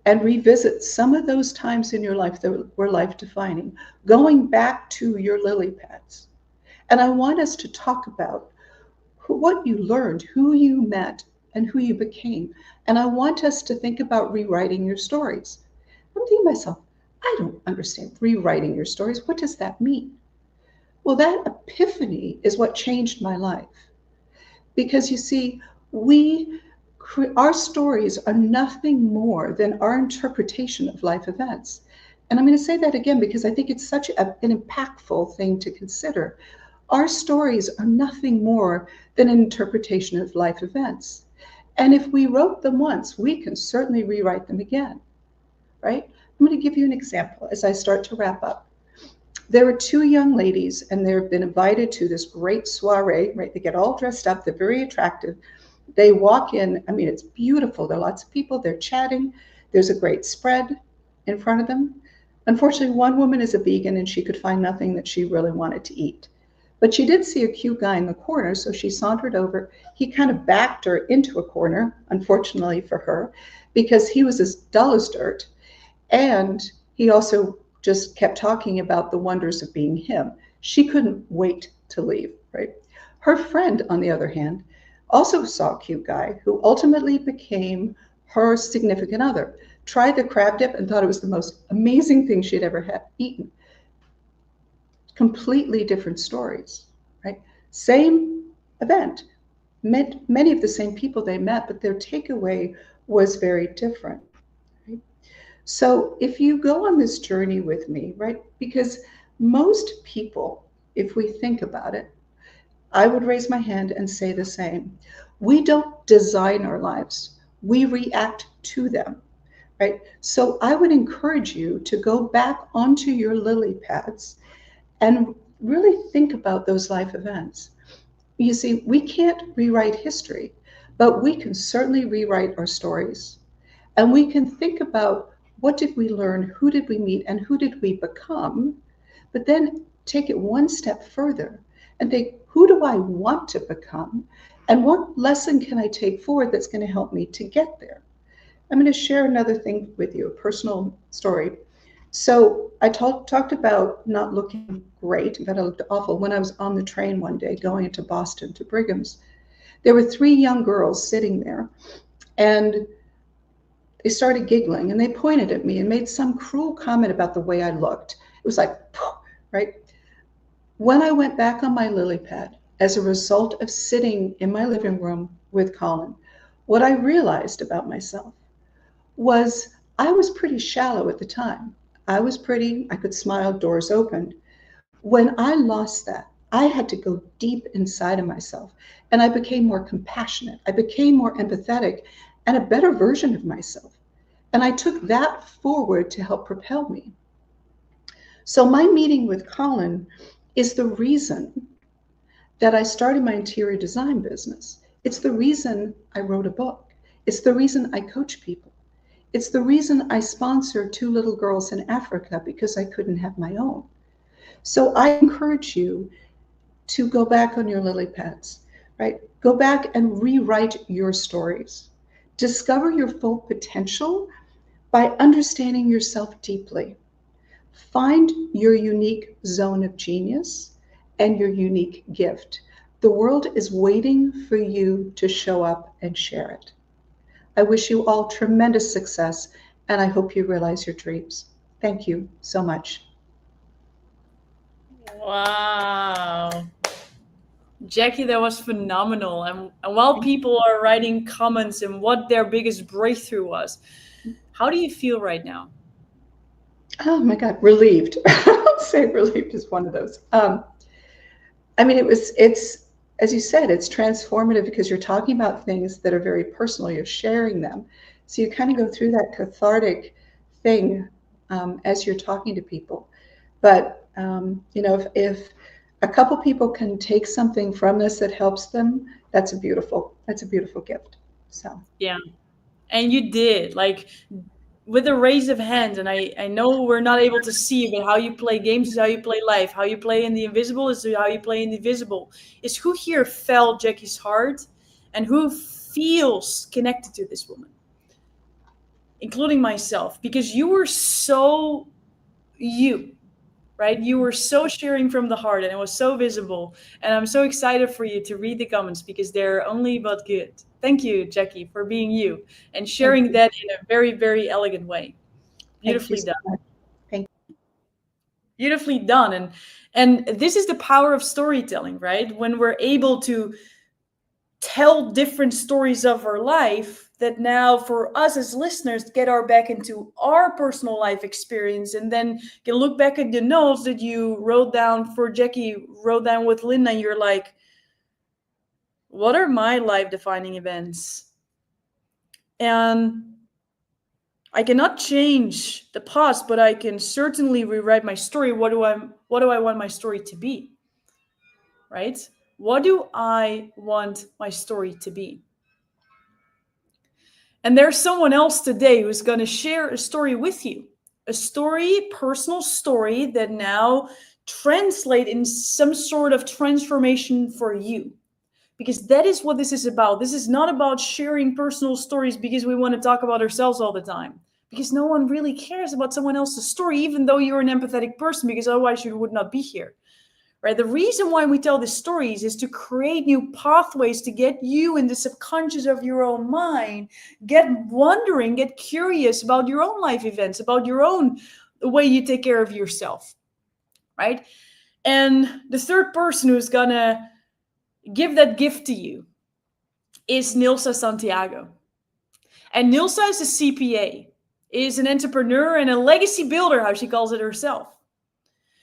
and revisit some of those times in your life that were life-defining, going back to your lily pads. And I want us to talk about what you learned, who you met, and who you became. And I want us to think about rewriting your stories. I'm thinking to myself, I don't understand rewriting your stories. What does that mean? Well, that epiphany is what changed my life. Because you see, our stories are nothing more than our interpretation of life events. And I'm going to say that again because I think it's such an impactful thing to consider. Our stories are nothing more than an interpretation of life events. And if we wrote them once, we can certainly rewrite them again, right? I'm going to give you an example as I start to wrap up. There were two young ladies, and they've been invited to this great soiree, right? They get all dressed up. They're very attractive. They walk in. I mean, it's beautiful. There are lots of people. They're chatting. There's a great spread in front of them. Unfortunately, one woman is a vegan, and she could find nothing that she really wanted to eat. But she did see a cute guy in the corner, so she sauntered over. He kind of backed her into a corner, unfortunately for her, because he was as dull as dirt. And he also just kept talking about the wonders of being him. She couldn't wait to leave, right? Her friend, on the other hand, also saw a cute guy who ultimately became her significant other, tried the crab dip and thought it was the most amazing thing she'd ever eaten. Completely different stories, right? Same event, met many of the same people they met, but their takeaway was very different. Right? So if you go on this journey with me, right, because most people, if we think about it, I would raise my hand and say the same. We don't design our lives, we react to them, right? So I would encourage you to go back onto your lily pads and really think about those life events. You see, we can't rewrite history, but we can certainly rewrite our stories. And we can think about what did we learn, who did we meet, and who did we become, but then take it one step further and think, who do I want to become? And what lesson can I take forward that's going to help me to get there? I'm going to share another thing with you, a personal story. So I talked about not looking great, that I looked awful. When I was on the train one day going into Boston to Brigham's, there were 3 young girls sitting there, and they started giggling and they pointed at me and made some cruel comment about the way I looked. It was like, right? When I went back on my lily pad as a result of sitting in my living room with Colin, what I realized about myself was I was pretty shallow at the time. I was pretty, I could smile, doors opened. When I lost that, I had to go deep inside of myself and I became more compassionate. I became more empathetic and a better version of myself. And I took that forward to help propel me. So my meeting with Colin is the reason that I started my interior design business. It's the reason I wrote a book. It's the reason I coach people. It's the reason I sponsor 2 little girls in Africa because I couldn't have my own. So I encourage you to go back on your lily pads, right? Go back and rewrite your stories. Discover your full potential by understanding yourself deeply. Find your unique zone of genius and your unique gift. The world is waiting for you to show up and share it. I wish you all tremendous success, and I hope you realize your dreams. Thank you so much. Wow. Jackie, that was phenomenal. And while people are writing comments and what their biggest breakthrough was, how do you feel right now? Oh my God, relieved. I'll say relieved is one of those. I mean, it's, as you said, it's transformative because you're talking about things that are very personal. You're sharing them. So you kind of go through that cathartic thing as you're talking to people. But, if a couple people can take something from this that helps them, that's a beautiful gift. So. Yeah. And you did, like, with a raise of hands. And I know we're not able to see, but how you play games is how you play life. How you play in the invisible is how you play in the visible. Is who here felt Jackie's heart and who feels connected to this woman, including myself, because you were so you. Right? You were so sharing from the heart and it was so visible. And I'm so excited for you to read the comments because they're only but good. Thank you, Jackie, for being you and sharing that in a very, very elegant way. Thank you Beautifully so done. much. Thank Beautifully done. And this is the power of storytelling, right? When we're able to tell different stories of our life that now for us as listeners get our back into our personal life experience and then can look back at the notes that you wrote down for Jackie, wrote down with Linda, and you're like, what are my life defining events? And I cannot change the past, but I can certainly rewrite my story. What do I want my story to be? Right? What do I want my story to be? And there's someone else today who's going to share a story with you. A story, personal story that now translate in some sort of transformation for you. Because that is what this is about. This is not about sharing personal stories because we want to talk about ourselves all the time. Because no one really cares about someone else's story, even though you're an empathetic person, because otherwise you would not be here. Right? The reason why we tell these stories is to create new pathways to get you in the subconscious of your own mind, get wondering, get curious about your own life events, about your own the way you take care of yourself, right? And the third person who's gonna give that gift to you is Nilsa Santiago. And Nilsa is a CPA. is an entrepreneur and a legacy builder, how she calls it herself.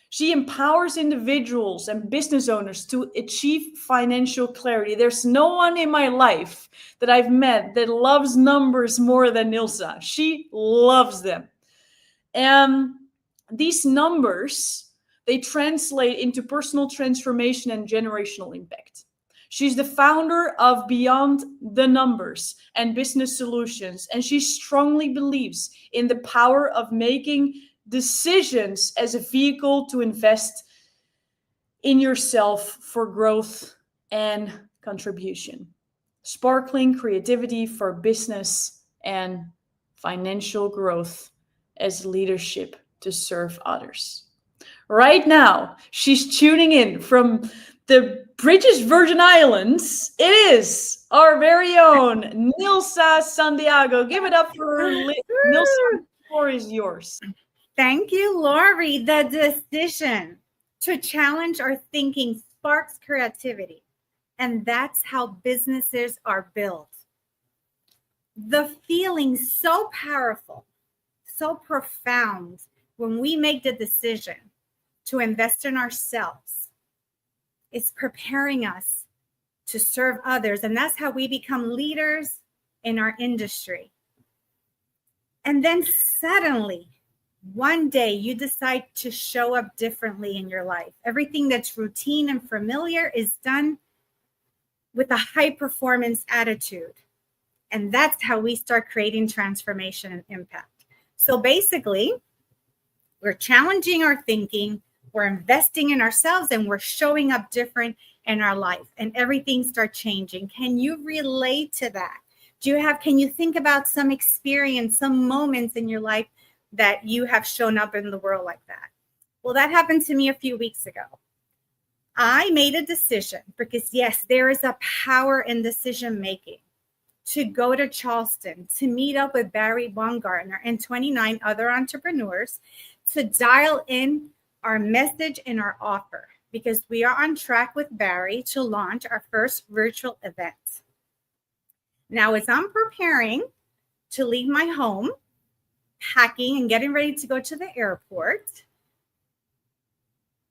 She empowers individuals and business owners to achieve financial clarity. There's no one in my life that I've met that loves numbers more than Nilsa. She loves them. And these numbers, they translate into personal transformation and generational impact. She's the founder of Beyond the Numbers and Business Solutions, and she strongly believes in the power of making decisions as a vehicle to invest in yourself for growth and contribution. Sparkling creativity for business and financial growth as leadership to serve others. Right now, she's tuning in from the British Virgin Islands. It is our very own Nilsa Santiago. Give it up for her. Nilsa, the floor is yours. Thank you, Lori. The decision to challenge our thinking sparks creativity, and that's how businesses are built. The feeling so powerful, so profound when we make the decision to invest in ourselves. It's preparing us to serve others, and that's how we become leaders in our industry. And then suddenly, one day you decide to show up differently in your life. Everything that's routine and familiar is done with a high performance attitude. And that's how we start creating transformation and impact. So basically, we're challenging our thinking, we're investing in ourselves, and we're showing up different in our life, and everything starts changing. Can you relate to that? Can you think about some experience, some moments in your life that you have shown up in the world like that? Well, that happened to me a few weeks ago. I made a decision because, yes, there is a power in decision making to go to Charleston, to meet up with Barry Baumgartner and 29 other entrepreneurs, to dial in our message and our offer, because we are on track with Barry to launch our first virtual event. Now, as I'm preparing to leave my home, packing and getting ready to go to the airport,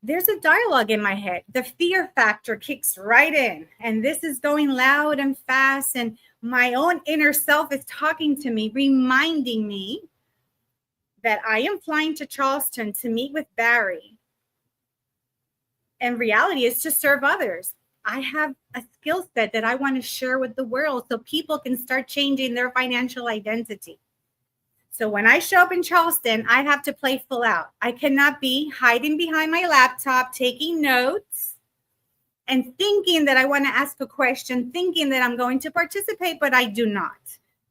there's a dialogue in my head. The fear factor kicks right in, and this is going loud and fast, and my own inner self is talking to me, reminding me that I am flying to Charleston to meet with Barry. And reality is to serve others. I have a skill set that I want to share with the world so people can start changing their financial identity. So when I show up in Charleston, I have to play full out. I cannot be hiding behind my laptop, taking notes and thinking that I want to ask a question, thinking that I'm going to participate, but I do not.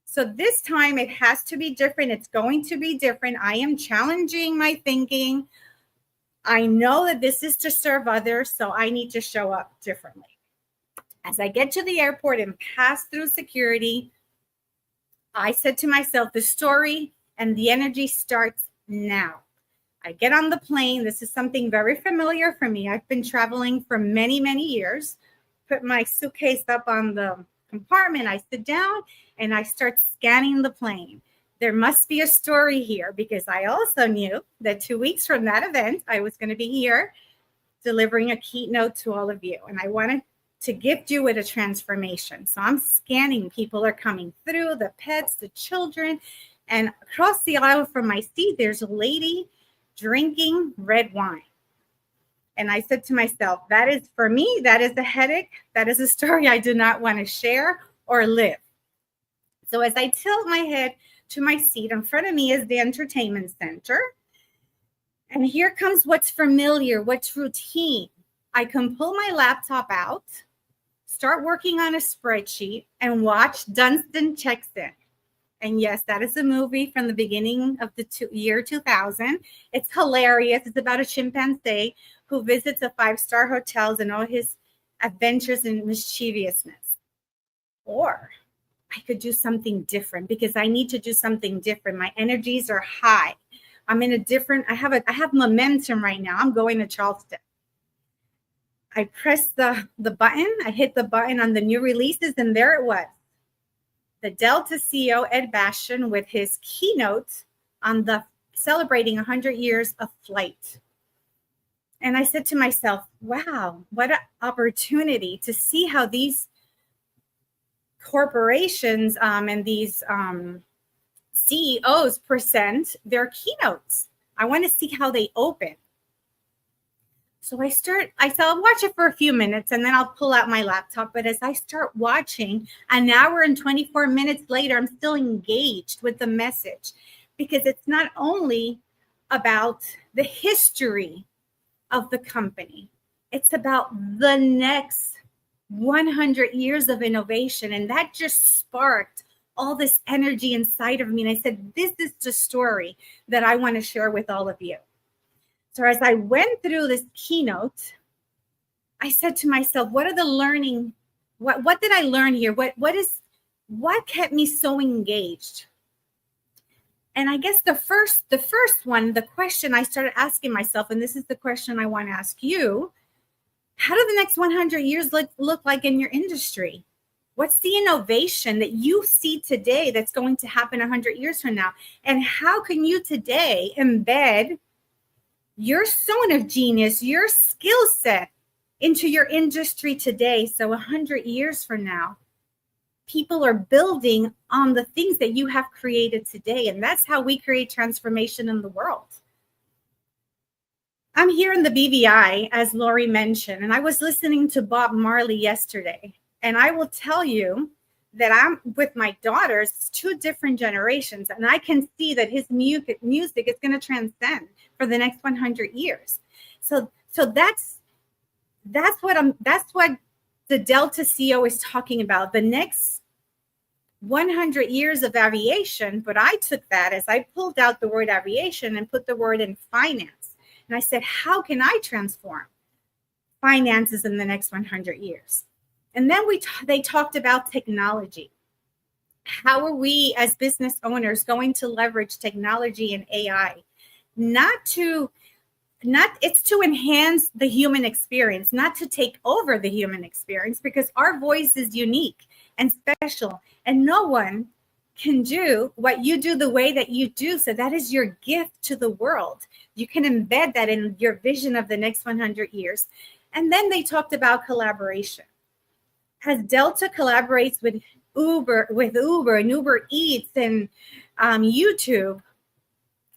So this time it has to be different. It's going to be different. I am challenging my thinking. I know that this is to serve others, so I need to show up differently. As I get to the airport and pass through security, I said to myself, the story and the energy starts now. I get on the plane. This is something very familiar for me. I've been traveling for many, many years. Put my suitcase up on the compartment. I sit down and I start scanning the plane. There must be a story here, because I also knew that 2 weeks from that event, I was going to be here delivering a keynote to all of you. And I wanted to gift you with a transformation. So I'm scanning. People are coming through, the pets, the children. And across the aisle from my seat, there's a lady drinking red wine. And I said to myself, that is, for me, that is a headache. That is a story I do not want to share or live. So as I tilt my head to my seat, in front of me is the entertainment center. And here comes what's familiar, what's routine. I can pull my laptop out, start working on a spreadsheet, and watch Dunstan Checks In. And yes, that is a movie from the beginning of the year 2000. It's hilarious. It's about a chimpanzee who visits a 5-star hotels and all his adventures and mischievousness. Or I could do something different, because I need to do something different. My energies are high. I'm in a different, I have momentum right now. I'm going to Charleston. I press the button. I hit the button on the new releases, and there it was. The Delta CEO, Ed Bastian, with his keynote on the celebrating 100 years of flight. And I said to myself, wow, what an opportunity to see how these corporations and these CEOs present their keynotes. I want to see how they open. So I said, I'll watch it for a few minutes and then I'll pull out my laptop. But as I start watching, an hour and 24 minutes later, I'm still engaged with the message, because it's not only about the history of the company, it's about the next 100 years of innovation. And that just sparked all this energy inside of me. And I said, this is the story that I want to share with all of you. So as I went through this keynote, I said to myself, what are the learning? What did I learn here? What kept me so engaged? And I guess the first one, the question I started asking myself, and this is the question I want to ask you, how do the next 100 years look like in your industry? What's the innovation that you see today that's going to happen 100 years from now? And how can you today embed your zone of genius, your skill set into your industry today? So 100 years from now, people are building on the things that you have created today. And that's how we create transformation in the world. I'm here in the BVI, as Lori mentioned, and I was listening to Bob Marley yesterday. And I will tell you that I'm with my daughters, 2 different generations, and I can see that his music is going to transcend for the next 100 years. So that's what the Delta CEO is talking about. The next 100 years of aviation, but I took that as I pulled out the word aviation and put the word in finance. And I said, how can I transform finances in the next 100 years? And then they talked about technology. How are we as business owners going to leverage technology and AI? It's to enhance the human experience, not to take over the human experience, because our voice is unique and special, and no one can do what you do the way that you do. So that is your gift to the world. You can embed that in your vision of the next 100 years. And then they talked about collaboration. As Delta collaborates with Uber and Uber Eats and YouTube,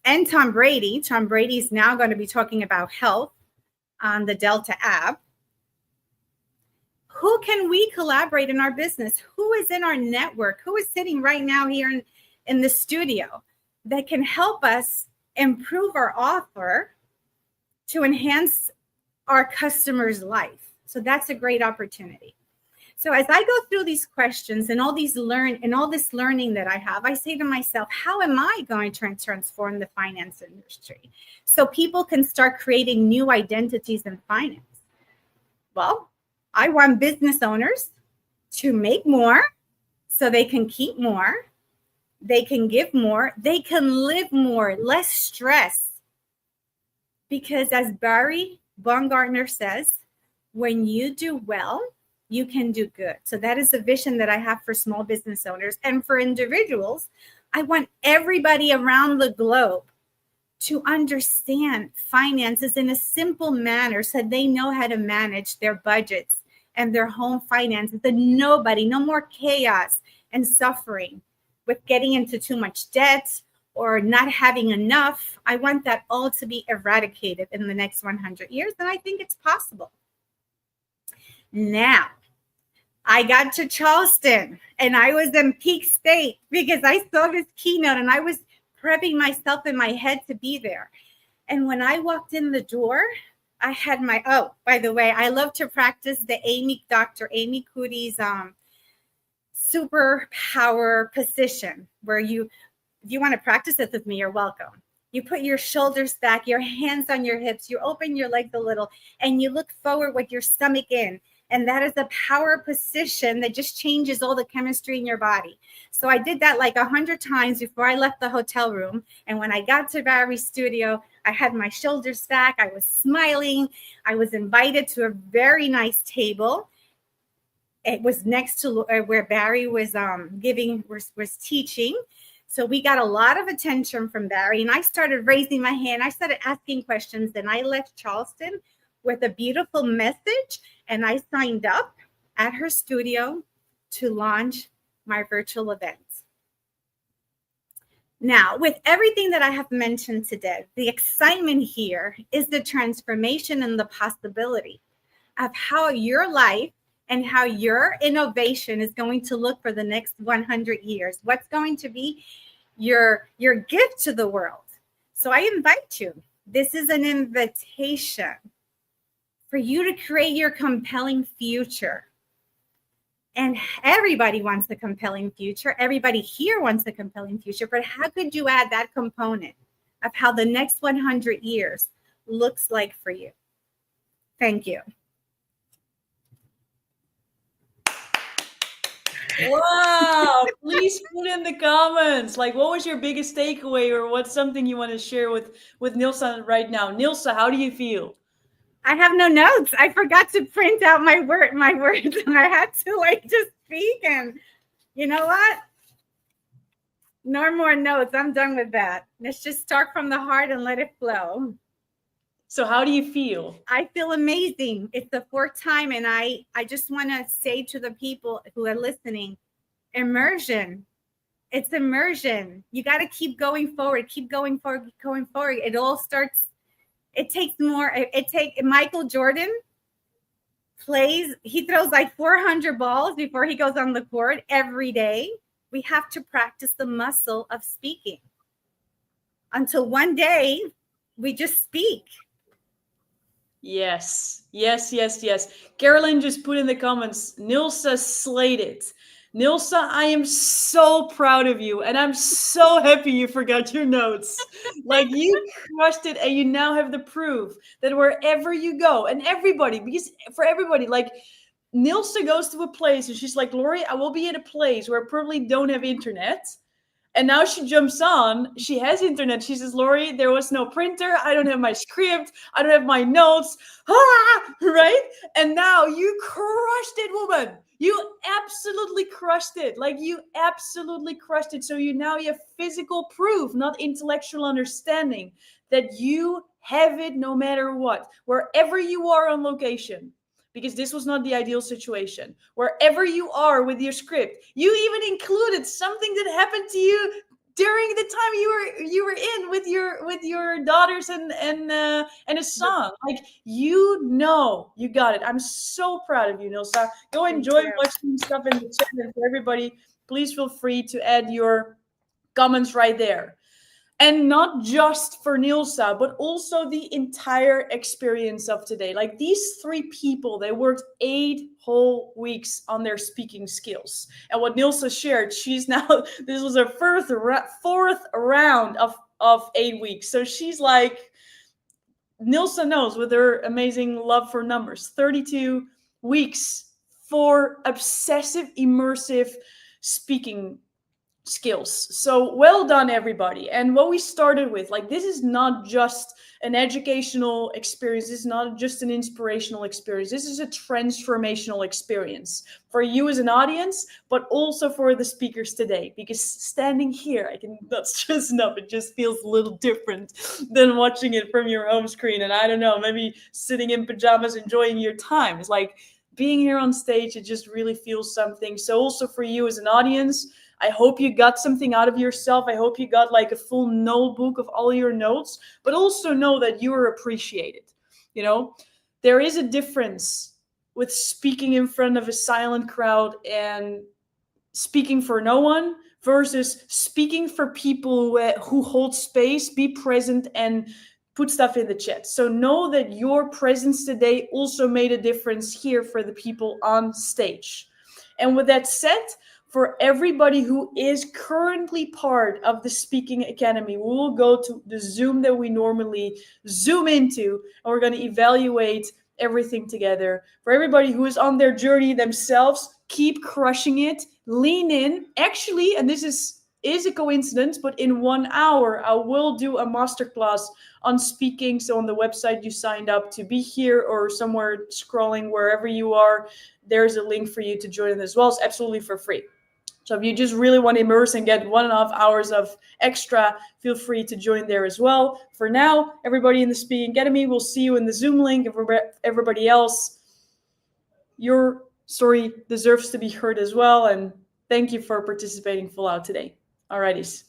and Tom Brady. Tom Brady is now going to be talking about health on the Delta app. Who can we collaborate in our business? Who is in our network? Who is sitting right now here in the studio that can help us improve our offer to enhance our customer's life? So that's a great opportunity. So as I go through these questions and all this learning that I have, I say to myself, how am I going to transform the finance industry so people can start creating new identities in finance? Well, I want business owners to make more so they can keep more, they can give more, they can live more, less stress. Because as Barry Baumgartner says, when you do well, you can do good. So that is the vision that I have for small business owners. And for individuals, I want everybody around the globe to understand finances in a simple manner so they know how to manage their budgets and their home finances. And no more chaos and suffering with getting into too much debt or not having enough. I want that all to be eradicated in the next 100 years. And I think it's possible. Now, I got to Charleston and I was in peak state because I saw this keynote and I was prepping myself in my head to be there. And when I walked in the door, I had by the way, I love to practice the Dr. Amy Cootie's superpower position, where if you want to practice it with me, you're welcome. You put your shoulders back, your hands on your hips, you open your legs a little, and you look forward with your stomach in. And that is a power position that just changes all the chemistry in your body. So I did that like 100 times before I left the hotel room. And when I got to Barry's studio, I had my shoulders back. I was smiling. I was invited to a very nice table. It was next to where Barry was was teaching. So we got a lot of attention from Barry, and I started raising my hand. I started asking questions, and I left Charleston with a beautiful message, and I signed up at her studio to launch my virtual event. Now, with everything that I have mentioned today, the excitement here is the transformation and the possibility of how your life and how your innovation is going to look for the next 100 years. What's going to be your gift to the world? So I invite you. This is an invitation for you to create your compelling future. And everybody wants a compelling future. Everybody here wants a compelling future. But how could you add that component of how the next 100 years looks like for you? Thank you. Wow. Please put in the comments, like, what was your biggest takeaway, or what's something you want to share with Nilsa right now? Nilsa, how do you feel? I have no notes. I forgot to print out my words. I had to like just speak, and you know what? No more notes. I'm done with that. Let's just start from the heart and let it flow. So how do you feel? I feel amazing. It's the 4th time, and I just want to say to the people who are listening, immersion. It's immersion. You got to keep going forward, keep going forward, keep going forward. It all starts. It takes more. Michael Jordan plays. He throws like 400 balls before he goes on the court every day. We have to practice the muscle of speaking until one day we just speak. Yes, yes, yes, yes. Carolyn just put in the comments, Nilsa slayed it. Nilsa, I am so proud of you, and I'm so happy you forgot your notes. Like, you crushed it, and you now have the proof that wherever you go, and everybody, because for everybody, like, Nilsa goes to a place, and she's like, Lori, I will be at a place where I probably don't have internet. And now she jumps on, she has internet. She says, Lori, there was no printer. I don't have my script. I don't have my notes. Right? And now you crushed it, woman. You absolutely crushed it. Like, you absolutely crushed it. So you have physical proof, not intellectual understanding, that you have it no matter what, wherever you are on location. Because this was not the ideal situation. Wherever you are with your script, you even included something that happened to you during the time you were in with your daughters and a song. Like, you got it. I'm so proud of you, Nilsa. Go enjoy watching stuff in the chat, and for everybody, please feel free to add your comments right there. And not just for Nilsa, but also the entire experience of today. Like, these 3 people, they worked 8 whole weeks on their speaking skills. And what Nilsa shared, she's now, this was her 4th round of 8 weeks. So she's like, Nilsa knows, with her amazing love for numbers, 32 weeks for obsessive, immersive speaking skills. So well done, everybody. And what we started with, like, this is not just an educational experience. This is not just an inspirational experience. This is a transformational experience for you as an audience, but also for the speakers today. Because standing here, I can not stress enough, it just feels a little different than watching it from your home screen. And I don't know, maybe sitting in pajamas enjoying your time. It's like being here on stage, it just really feels something. So also for you as an audience, I hope you got something out of yourself. I hope you got like a full notebook of all your notes, but also know that you are appreciated. You know, there is a difference with speaking in front of a silent crowd and speaking for no one versus speaking for people who hold space, be present, and put stuff in the chat. So know that your presence today also made a difference here for the people on stage. And with that said, for everybody who is currently part of the Speaking Academy, we will go to the Zoom that we normally zoom into, and we're going to evaluate everything together. For everybody who is on their journey themselves, keep crushing it, lean in. Actually, and this is a coincidence, but in 1 hour, I will do a masterclass on speaking. So on the website you signed up to be here, or somewhere scrolling wherever you are, there's a link for you to join in as well. It's absolutely for free. So if you just really want to immerse and get 1.5 hours of extra, feel free to join there as well. For now, everybody in the Speaking Academy, we'll see you in the Zoom link. Everybody else, your story deserves to be heard as well. And thank you for participating full out today. Alrighties.